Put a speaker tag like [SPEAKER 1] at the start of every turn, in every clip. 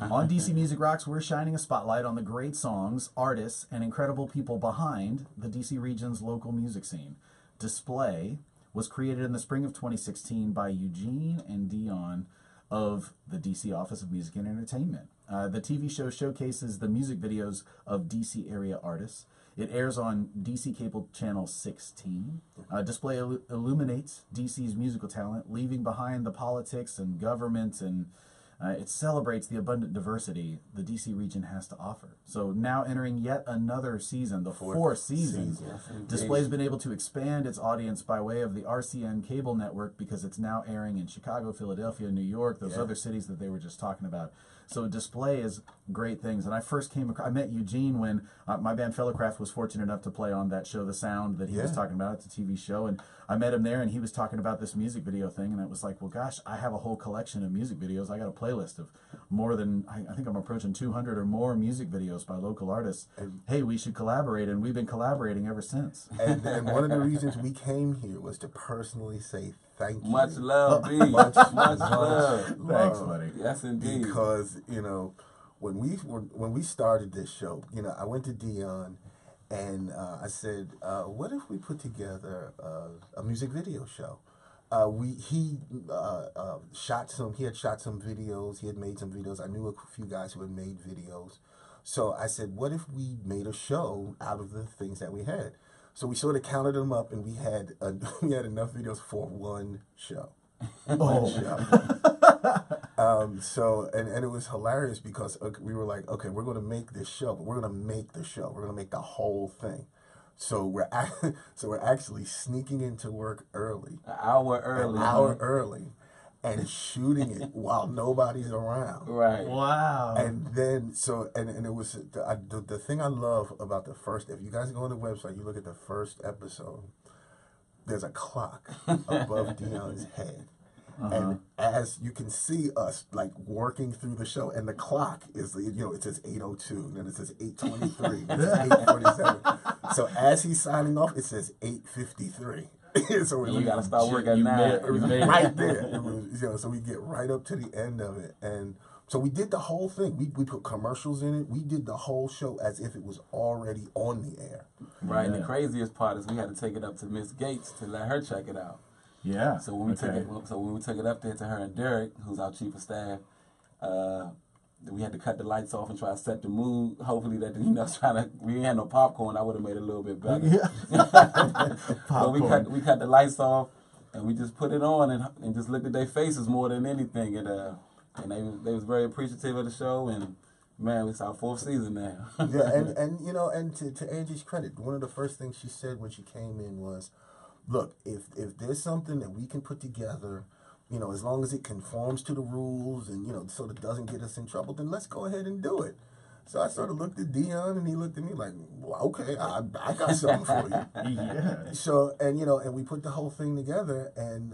[SPEAKER 1] On DC Music Rocks, we're shining a spotlight on the great songs, artists, and incredible people behind the DC region's local music scene. Display was created in the spring of 2016 by Eugene and Dion of the DC Office of Music and Entertainment. The TV show showcases the music videos of DC area artists. It airs on DC Cable Channel 16. Display illuminates DC's musical talent, leaving behind the politics and government, and it celebrates the abundant diversity the DC region has to offer. So now entering yet another season, the fourth season, Display's been able to expand its audience by way of the RCN cable network because it's now airing in Chicago, Philadelphia, New York, those other cities that they were just talking about. So Display is great things. And I first came across, I met Eugene when my band Fellowcraft was fortunate enough to play on that show, The Sound, that he was talking about. It's a TV show. And I met him there, and he was talking about this music video thing. And it was like, well, gosh, I have a whole collection of music videos. I got a playlist of more than, I think I'm approaching 200 or more music videos by local artists. And hey, we should collaborate. And we've been collaborating ever since.
[SPEAKER 2] And one of the reasons we came here was to personally say thank you.
[SPEAKER 3] Much love, B. much love.
[SPEAKER 1] Thanks, buddy.
[SPEAKER 3] Yes, indeed.
[SPEAKER 2] Because, when we started this show, I went to Dion and I said, what if we put together a music video show? He had shot some videos. He had made some videos. I knew a few guys who had made videos. So I said, what if we made a show out of the things that we had? So we sort of counted them up, and we had enough videos for one show. One show. And it was hilarious because we were like, okay, we're going to make this show, but we're going to make the show. We're going to make the whole thing. So we're actually sneaking into work early.
[SPEAKER 3] An hour early.
[SPEAKER 2] And shooting it while nobody's around.
[SPEAKER 3] Right.
[SPEAKER 1] Wow.
[SPEAKER 2] And then, and it was, the thing I love about the first, if you guys go on the website, you look at the first episode, there's a clock above Dion's head. And as you can see us like working through the show, and the clock is, it says 8:02, and then it says 8:23, it says 8:47. So as he's signing off, it says 8:53. So
[SPEAKER 3] you gotta start working now.
[SPEAKER 2] Right there. It was, so we get right up to the end of it, and so we did the whole thing. We put commercials in it. We did the whole show as if it was already on the air.
[SPEAKER 3] Right. And the craziest part is we had to take it up to Miss Gates to let her check it out.
[SPEAKER 1] Yeah.
[SPEAKER 3] So when we took it up there to her and Derek, who's our chief of staff, we had to cut the lights off and try to set the mood. Hopefully that we ain't had no popcorn. I would have made it a little bit better. Yeah. But we cut the lights off and we just put it on and just looked at their faces more than anything. And they was very appreciative of the show, and man, it's our fourth season now.
[SPEAKER 2] Yeah, and to Angie's credit, one of the first things she said when she came in was, look, if there's something that we can put together, as long as it conforms to the rules and, sort of doesn't get us in trouble, then let's go ahead and do it. So I sort of looked at Dion, and he looked at me like, well, okay, I got something for you.
[SPEAKER 1] Yeah.
[SPEAKER 2] So, and we put the whole thing together, and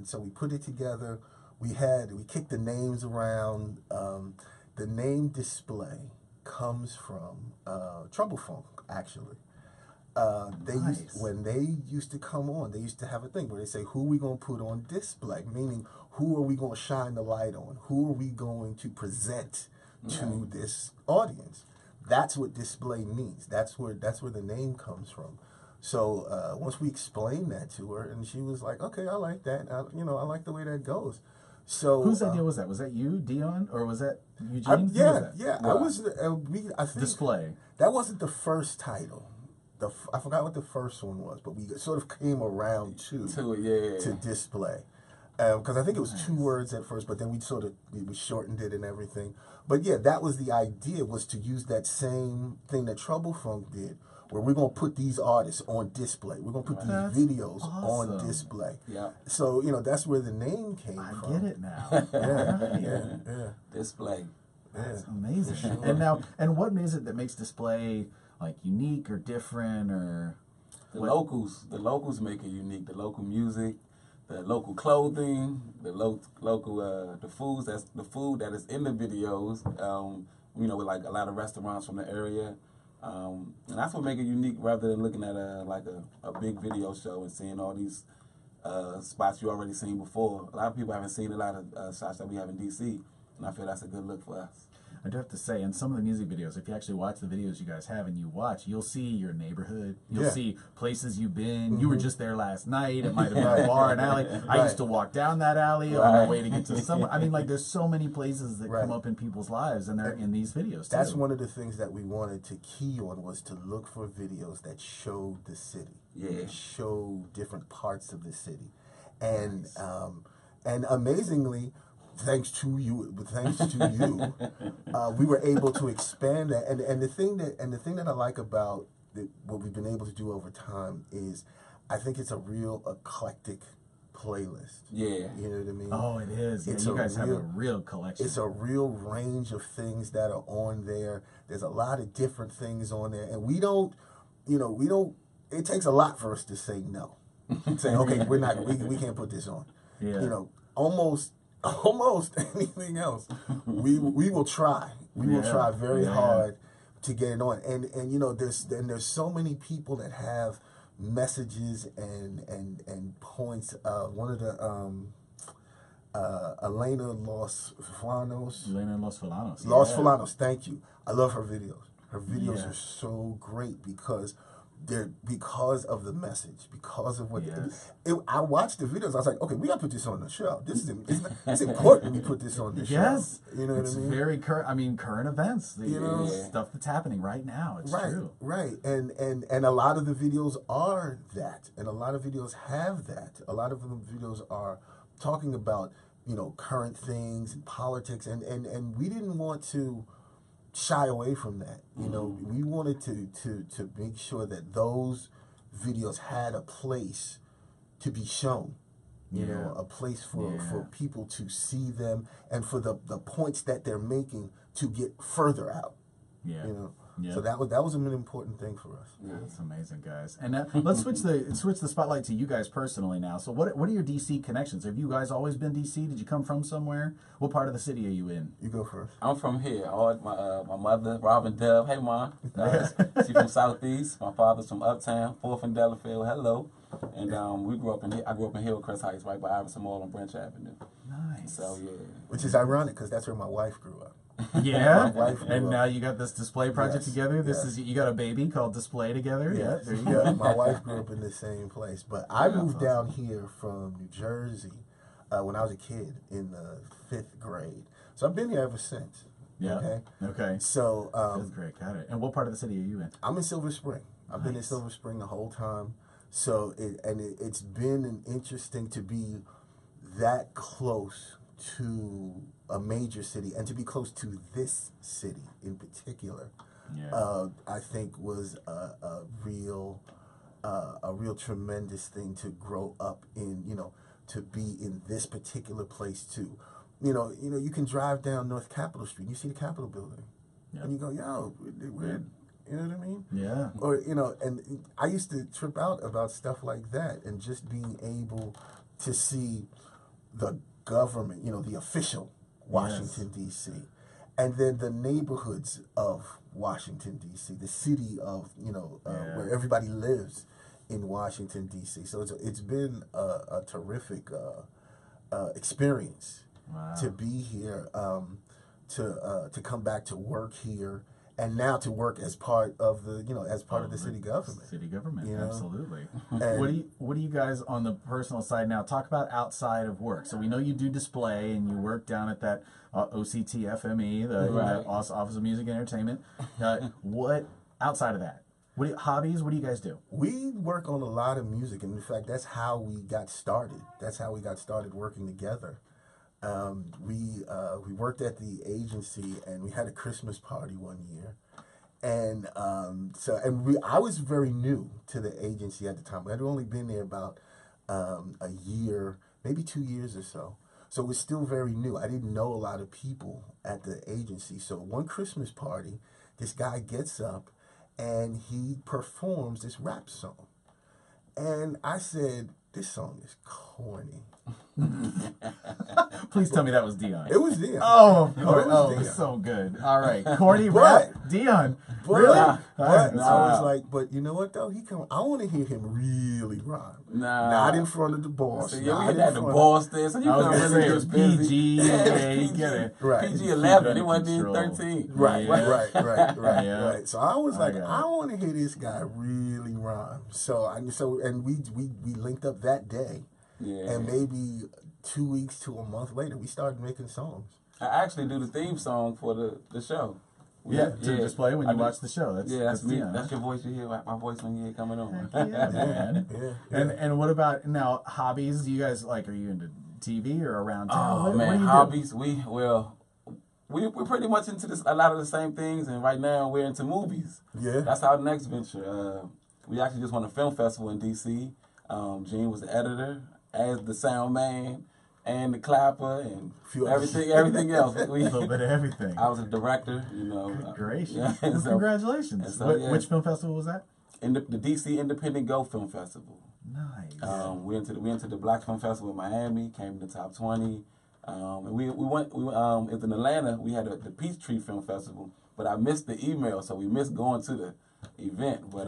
[SPEAKER 2] so we put it together. We kicked the names around. The name Display comes from Trouble Funk, actually. When they used to come on, they used to have a thing where they say, who are we going to put on display? Meaning, who are we going to shine the light on? Who are we going to present to this audience? That's what display means. That's where the name comes from. So once we explained that to her, and she was like, okay, I like that. I like the way that goes. So
[SPEAKER 1] whose idea was that? Was that you, Dion, or was that Eugene?
[SPEAKER 2] Yeah.
[SPEAKER 1] Wow.
[SPEAKER 2] I think
[SPEAKER 1] Display.
[SPEAKER 2] That wasn't the first title. I forgot what the first one was, but we sort of came around to Display. Because I think it was two words at first, but then we shortened it and everything. But yeah, that was the idea, was to use that same thing that Trouble Funk did, where we're going to put these artists on display. We're going to put these videos on display. Yeah. So, that's where the name came from.
[SPEAKER 1] I get it now.
[SPEAKER 2] Yeah.
[SPEAKER 3] Display.
[SPEAKER 1] That's amazing. Sure. And what is it that makes Display like unique or different, or
[SPEAKER 3] the locals make it unique. The local music, the local clothing, the local the food that is in the videos. With like a lot of restaurants from the area, and that's what makes it unique. Rather than looking at a big video show and seeing all these spots you already seen before. A lot of people haven't seen a lot of shots that we have in DC. And I feel that's a good look for us.
[SPEAKER 1] I do have to say, in some of the music videos, if you actually watch the videos you guys have and you watch, you'll see your neighborhood. You'll see places you've been. You were just there last night. It might have been a bar, an alley. I used to walk down that alley on my way to get to somewhere. I mean, like, there's so many places that come up in people's lives, and they're in these videos, too.
[SPEAKER 2] That's one of the things that we wanted to key on, was to look for videos that showed the city. Show different parts of the city. And and amazingly, thanks to you, we were able to expand that. And the thing that I like about what we've been able to do over time is, I think it's a real eclectic playlist.
[SPEAKER 3] Yeah.
[SPEAKER 2] You know what I mean?
[SPEAKER 1] Oh, it is. Yeah, you guys have a real collection.
[SPEAKER 2] It's a real range of things that are on there. There's a lot of different things on there, and we don't. It takes a lot for us to say no. Say, okay, we can't put this on.
[SPEAKER 1] Yeah.
[SPEAKER 2] You know, almost anything else, we will try. We will try very hard to get it on. And you know, there's so many people that have messages and points. One of the Elena Los Fulanos. Los Fulanos, thank you. I love her videos. Her videos are so great because of the message, because of what I watched the videos. I was like, okay, we gotta put this on the show. It's important we put this on the show. You know what I mean?
[SPEAKER 1] Very current. I mean, current events. Stuff that's happening right now. It's true.
[SPEAKER 2] Right. And a lot of the videos are that, and a lot of videos have that. A lot of the videos are talking about, you know, current things and politics, and we didn't want to shy away from that. You know, we wanted to make sure that those videos had a place to be shown. You know, a place for people to see them, and for the points that they're making to get further out. You know. So that was an important thing for us.
[SPEAKER 1] That's amazing, guys. And let's switch the spotlight to you guys personally now. So what are your DC connections? Have you guys always been DC? Did you come from somewhere? What part of the city are you in?
[SPEAKER 2] You go first.
[SPEAKER 3] I'm from here. My mother, Robin Dove. Hey, Mom. She's from Southeast. My father's from Uptown, 4th and Delafield. Hello. And I grew up in Hillcrest Heights, right by Iverson Mall on Branch Avenue.
[SPEAKER 1] Nice.
[SPEAKER 3] So
[SPEAKER 2] which is ironic because that's where my wife grew up.
[SPEAKER 1] Yeah, and now you got this display project together. You got a baby called Display together. Yeah, there you go.
[SPEAKER 2] My wife grew up in the same place, but I moved down here from New Jersey when I was a kid in the 5th grade. So I've been here ever since.
[SPEAKER 1] Yeah. Okay.
[SPEAKER 2] So
[SPEAKER 1] 5th grade, got it. And what part of the city are you in?
[SPEAKER 2] I'm in Silver Spring. I've been in Silver Spring the whole time. So it's been interesting to be that close to a major city, and to be close to this city in particular, I think was a real tremendous thing to grow up in. You know, to be in this particular place too. You know, you can drive down North Capitol Street, and you see the Capitol building, and you go, yo, we're. You know what I mean?
[SPEAKER 1] Yeah.
[SPEAKER 2] Or, you know, and I used to trip out about stuff like that, and just being able to see the government, you know, the official Washington, D.C., and then the neighborhoods of Washington, D.C., the city of, you know, where everybody lives in Washington, D.C. So it's been a terrific experience to be here, to come back to work here, and now to work as part of the, you know, as part of the city government.
[SPEAKER 1] City government,
[SPEAKER 2] you know?
[SPEAKER 1] Absolutely.
[SPEAKER 2] And
[SPEAKER 1] what do you guys on the personal side now? Talk about outside of work. So we know you do display, and you work down at that OCTFME, the Office of Music and Entertainment. What outside of that? Hobbies? What do you guys do?
[SPEAKER 2] We work on a lot of music, and in fact, that's how we got started. That's how we got started working together. We worked at the agency, and we had a Christmas party one year, and I was very new to the agency at the time. I'd only been there about a year, maybe 2 years or so. So it was still very new. I didn't know a lot of people at the agency. So one Christmas party, this guy gets up and he performs this rap song, and I said, "This song is cool." corny.
[SPEAKER 1] Please tell me that was Dion.
[SPEAKER 2] It was Dion.
[SPEAKER 1] Oh, of course.
[SPEAKER 2] It was
[SPEAKER 1] Oh,
[SPEAKER 2] Dion.
[SPEAKER 1] it's so good. All right. Corny
[SPEAKER 2] But-
[SPEAKER 1] rap, Dion.
[SPEAKER 2] But,
[SPEAKER 1] Really?
[SPEAKER 2] but I was like, but you know what though? I want to hear him really rhyme.
[SPEAKER 3] Nah.
[SPEAKER 2] Not in front of the boss.
[SPEAKER 3] So yeah,
[SPEAKER 2] not
[SPEAKER 3] we
[SPEAKER 2] in
[SPEAKER 3] had the
[SPEAKER 2] front
[SPEAKER 3] boss there, so you
[SPEAKER 1] I was
[SPEAKER 3] couldn't
[SPEAKER 1] gonna
[SPEAKER 3] really
[SPEAKER 1] say it
[SPEAKER 3] was
[SPEAKER 1] was
[SPEAKER 3] busy.
[SPEAKER 1] PG. Yeah, you
[SPEAKER 3] PG,
[SPEAKER 1] get it.
[SPEAKER 2] Right.
[SPEAKER 3] PG
[SPEAKER 1] Keep
[SPEAKER 3] 11.
[SPEAKER 1] under
[SPEAKER 3] It wasn't even
[SPEAKER 1] control.
[SPEAKER 3] 13.
[SPEAKER 2] Right,
[SPEAKER 1] Yeah.
[SPEAKER 2] right.
[SPEAKER 1] Yeah.
[SPEAKER 2] So I was like,
[SPEAKER 1] got
[SPEAKER 2] I
[SPEAKER 1] it.
[SPEAKER 2] want to hear this guy really rhyme. And we linked up that day,
[SPEAKER 3] Yeah.
[SPEAKER 2] and maybe 2 weeks to a month later, we started making songs.
[SPEAKER 3] I actually do the theme song for the show.
[SPEAKER 1] Yeah, to display when
[SPEAKER 3] I
[SPEAKER 1] you
[SPEAKER 3] do.
[SPEAKER 1] watch the show. That's
[SPEAKER 3] me.
[SPEAKER 1] Dion.
[SPEAKER 3] That's your voice you hear. My voice when you hear coming on.
[SPEAKER 1] Yeah, man.
[SPEAKER 2] Yeah.
[SPEAKER 1] And what about now hobbies? Do you guys are you into TV or around town?
[SPEAKER 3] Oh
[SPEAKER 1] What
[SPEAKER 3] man,
[SPEAKER 1] do you do?
[SPEAKER 3] hobbies. We're pretty much into a lot of the same things, and right now we're into movies.
[SPEAKER 2] Yeah.
[SPEAKER 3] That's our next venture. We actually just won a film festival in DC. Gene was the editor, as the sound man, and the clapper, and everything else.
[SPEAKER 1] A little bit of everything.
[SPEAKER 3] I was a director,
[SPEAKER 1] Gracious.
[SPEAKER 3] Yeah,
[SPEAKER 1] Well,
[SPEAKER 3] so-
[SPEAKER 1] congratulations.
[SPEAKER 3] and so, yeah.
[SPEAKER 1] Which film festival was that?
[SPEAKER 3] in the DC Independent Go Film Festival.
[SPEAKER 1] Nice.
[SPEAKER 3] We went to the Black Film Festival in Miami, came in the top 20. And we went in Atlanta. We had the Peachtree Film Festival, but I missed the email, so we missed going to the event. But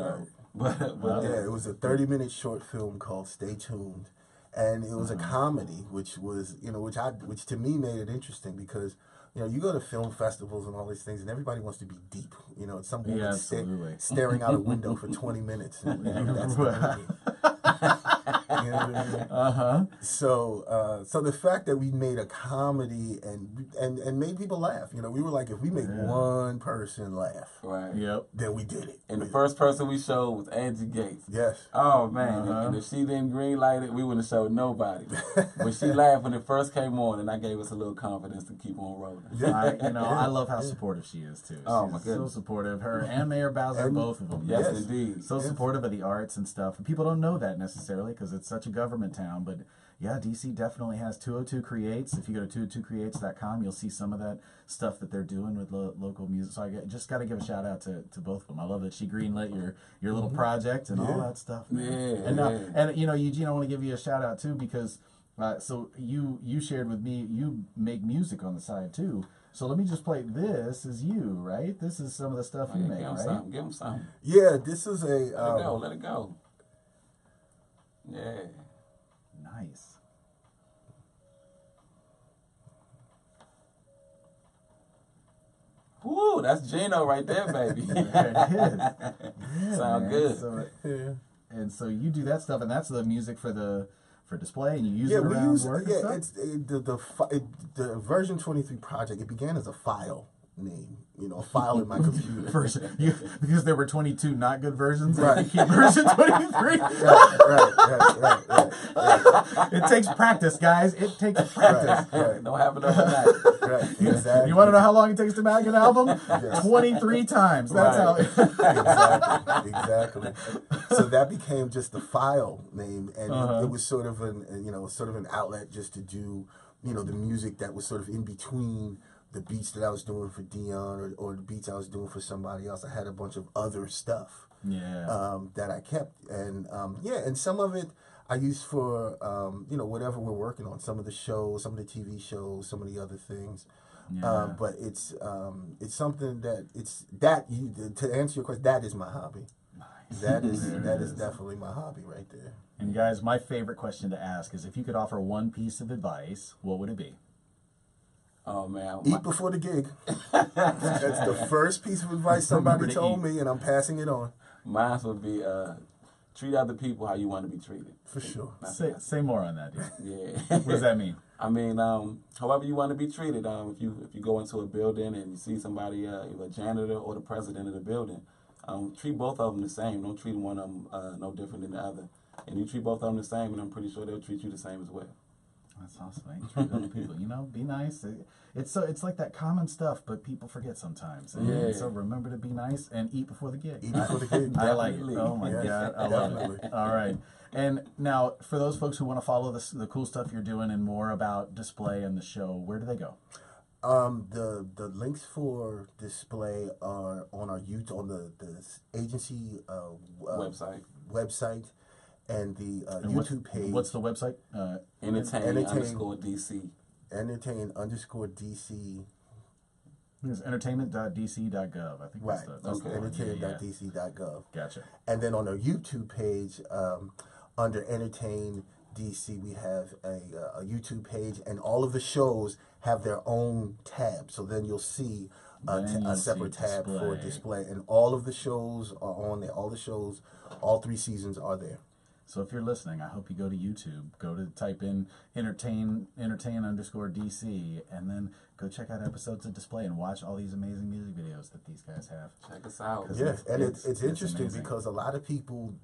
[SPEAKER 2] Yeah, it was a 30-minute short film called Stay Tuned. And it was a comedy, which was, which to me made it interesting because, you go to film festivals and all these things, and everybody wants to be deep. It's some woman
[SPEAKER 1] absolutely.
[SPEAKER 2] staring out a window for 20 minutes. And, that's the movie. You know what I mean?
[SPEAKER 1] Uh-huh.
[SPEAKER 2] So the fact that we made a comedy and made people laugh, we were like, if we make one person laugh,
[SPEAKER 3] right,
[SPEAKER 1] Yep.
[SPEAKER 2] then we did it.
[SPEAKER 3] and the first person we showed was Angie Gates.
[SPEAKER 2] Yes.
[SPEAKER 3] Oh man! And if she didn't green light it, we wouldn't have showed nobody. But she laughed when it first came on, and that gave us a little confidence to keep on rolling.
[SPEAKER 1] I love how supportive she is too.
[SPEAKER 3] Oh,
[SPEAKER 1] She's
[SPEAKER 3] my goodness.
[SPEAKER 1] so supportive. Her and Mayor Bowser,
[SPEAKER 2] And-
[SPEAKER 1] both of them.
[SPEAKER 3] Yes,
[SPEAKER 2] Yes.
[SPEAKER 3] indeed.
[SPEAKER 1] So supportive of the arts and stuff. And people don't know that necessarily because it's such a government town. But yeah, DC definitely has 202 Creates. If you go to 202creates.com, you'll see some of that stuff that they're doing with local music. So just got to give a shout out to both of them. I love that she greenlit your little project and all that stuff. Man.
[SPEAKER 3] Yeah,
[SPEAKER 1] And now,
[SPEAKER 3] yeah.
[SPEAKER 1] and Eugene, I want to give you a shout out too because so you shared with me you make music on the side too. So let me just play this as you, right? This is some of the stuff you make, right?
[SPEAKER 3] Give him some.
[SPEAKER 2] Yeah, this is a...
[SPEAKER 3] Let it go. Yeah.
[SPEAKER 1] Nice.
[SPEAKER 3] Woo, that's Gino right there, baby.
[SPEAKER 1] There it is. Yeah,
[SPEAKER 3] Sound
[SPEAKER 1] man.
[SPEAKER 3] good.
[SPEAKER 1] So,
[SPEAKER 2] Yeah.
[SPEAKER 1] and so you do that stuff, and that's the music for display, and you use
[SPEAKER 2] Yeah,
[SPEAKER 1] it
[SPEAKER 2] we
[SPEAKER 1] around
[SPEAKER 2] use
[SPEAKER 1] work and stuff?
[SPEAKER 2] it's the version 23 project. It began as a file name, a file in my computer.
[SPEAKER 1] Because there were 22 not good versions,
[SPEAKER 2] Right.
[SPEAKER 1] and you keep version 23.
[SPEAKER 2] right.
[SPEAKER 1] It takes practice, guys. It takes practice.
[SPEAKER 2] Right.
[SPEAKER 3] Don't happen overnight.
[SPEAKER 2] Right. Exactly.
[SPEAKER 1] You want to know how long it takes to make an album? 23 times. That's
[SPEAKER 3] Right.
[SPEAKER 2] Exactly. So that became just the file name, and it was sort of an outlet just to do, the music that was sort of in between the beats that I was doing for Dion or the beats I was doing for somebody else. I had a bunch of other stuff that I kept, and and some of it I used for whatever we're working on. Some of the shows, some of the TV shows, some of the other things.
[SPEAKER 1] Yeah.
[SPEAKER 2] But it's something that to answer your question, that is my hobby.
[SPEAKER 1] Nice.
[SPEAKER 2] That is
[SPEAKER 1] There it is.
[SPEAKER 2] definitely my hobby right there.
[SPEAKER 1] And guys, my favorite question to ask is if you could offer one piece of advice, what would it be?
[SPEAKER 3] Oh man.
[SPEAKER 2] Eat before the gig. That's the first piece of advice somebody
[SPEAKER 1] Remember to
[SPEAKER 2] told
[SPEAKER 1] eat.
[SPEAKER 2] me, and I'm passing it on.
[SPEAKER 3] Mine would be treat other people how you want to be treated.
[SPEAKER 2] For sure.
[SPEAKER 1] Say more on that, dude.
[SPEAKER 3] Yeah.
[SPEAKER 1] What does that mean?
[SPEAKER 3] I mean, however you want to be treated. If you go into a building and you see somebody, either a janitor or the president of the building, treat both of them the same. Don't treat one of them no different than the other. And you treat both of them the same, and I'm pretty sure they'll treat you the same as well.
[SPEAKER 1] That's awesome. Man. Treat other people, be nice. It's like that common stuff, but people forget sometimes. And so remember to be nice and eat before the gig.
[SPEAKER 2] Eat before the gig.
[SPEAKER 1] I like it.
[SPEAKER 3] Definitely.
[SPEAKER 1] Oh my
[SPEAKER 2] Yes,
[SPEAKER 1] God, I love
[SPEAKER 2] definitely.
[SPEAKER 1] it. All right. And now, for those folks who want to follow the cool stuff you're doing and more about display and the show, where do they go?
[SPEAKER 2] The links for display are on our on the agency
[SPEAKER 3] Website.
[SPEAKER 2] website, and the
[SPEAKER 1] And
[SPEAKER 2] YouTube page.
[SPEAKER 1] What's the website?
[SPEAKER 3] Entertain_DC.
[SPEAKER 2] Entertain_DC.
[SPEAKER 1] It's entertainment.dc.gov. I think
[SPEAKER 2] Right.
[SPEAKER 1] that's
[SPEAKER 3] Okay.
[SPEAKER 1] the one.
[SPEAKER 2] Entertainment.dc.gov.
[SPEAKER 1] Gotcha.
[SPEAKER 2] And then on our YouTube page, under Entertain DC, we have a YouTube page, and all of the shows have their own tab. So then you'll see a separate tab for display, and all of the shows are on there. All the shows, all 3 seasons are there.
[SPEAKER 1] So if you're listening, I hope you go to YouTube, go to type in entertain_DC, and then go check out episodes of Display and watch all these amazing music videos that these guys have.
[SPEAKER 3] Check us out.
[SPEAKER 2] Yeah, and it's interesting
[SPEAKER 1] amazing.
[SPEAKER 2] because a lot of people,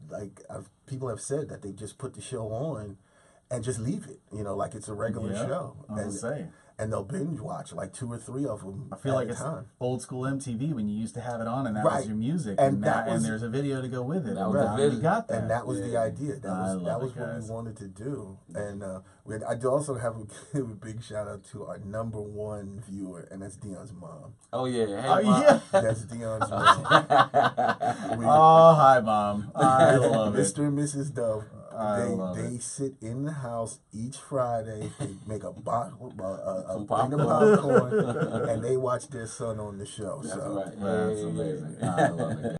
[SPEAKER 2] people have said that they just put the show on and just leave it, like it's a regular show.
[SPEAKER 1] I was gonna say.
[SPEAKER 2] And they'll binge watch like 2 or 3 of them.
[SPEAKER 1] I feel like it's old school MTV when you used to have it on and that was your music, and there's a video to go with it.
[SPEAKER 3] That was the
[SPEAKER 1] we
[SPEAKER 3] vision.
[SPEAKER 1] got that.
[SPEAKER 2] And that was the idea. That was what
[SPEAKER 1] guys.
[SPEAKER 2] we wanted to do. And I do also have a big shout out to our #1 viewer, and that's Dion's mom.
[SPEAKER 3] Oh yeah. Hey,
[SPEAKER 1] Oh
[SPEAKER 3] Mom.
[SPEAKER 1] yeah.
[SPEAKER 2] That's Dion's mom.
[SPEAKER 1] Oh hi mom. I love it.
[SPEAKER 2] Mr. and Mrs. Dove. They
[SPEAKER 1] it.
[SPEAKER 2] sit in the house each Friday. They make a thing of
[SPEAKER 3] popcorn.
[SPEAKER 2] popcorn, and they watch their son on the show.
[SPEAKER 3] That's
[SPEAKER 2] so.
[SPEAKER 3] right.
[SPEAKER 1] That's amazing. I love it.